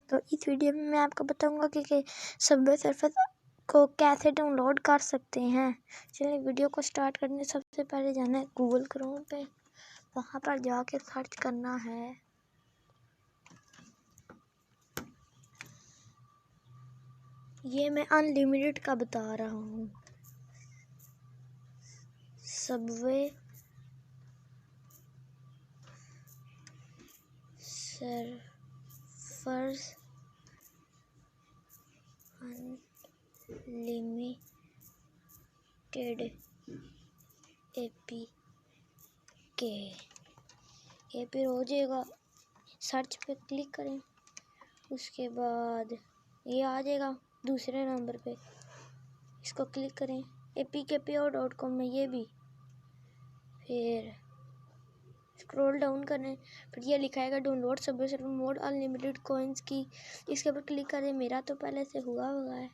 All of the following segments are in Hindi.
तो इस वीडियो में मैं आपको बताऊंगा कि सबवे सर्फर को कैसे डाउनलोड कर सकते हैं। चलिए वीडियो को स्टार्ट करने से सबसे पहले जाना है गूगल क्रोम पे, वहाँ पर जाके सर्च करना है ये मैं अनलिमिटेड का बता रहा हूँ, सबवे सर्फर्स अनलिमिटेड APK ये फिर हो जाएगा। सर्च पे क्लिक करें, उसके बाद ये आ जाएगा दूसरे नंबर पे, इसको क्लिक करें। apkpure.com में ये भी, फिर स्क्रॉल डाउन करें, फिर ये लिखाएगा download Subway Surfer mod unlimited coins की, इसके ऊपर क्लिक करें। मेरा तो पहले से हुआ है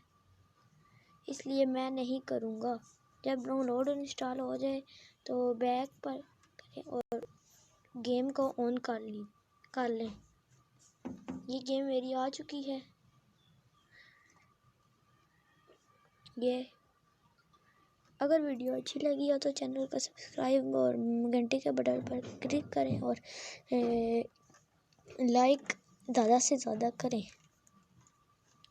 इसलिए मैं नहीं करूँगा। जब डाउनलोड इंस्टॉल हो जाए तो बैक पर करें और गेम को ऑन कर लें। ये गेम मेरी आ चुकी है। ये अगर वीडियो अच्छी लगी हो तो चैनल को सब्सक्राइब और घंटे के बटन पर क्लिक करें और लाइक ज़्यादा से ज़्यादा करें।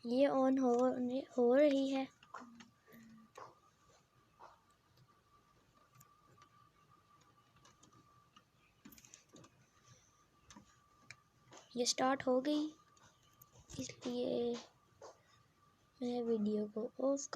ये ऑन हो रही है। ये स्टार्ट हो गई, इसलिए मैं वीडियो को ऑफ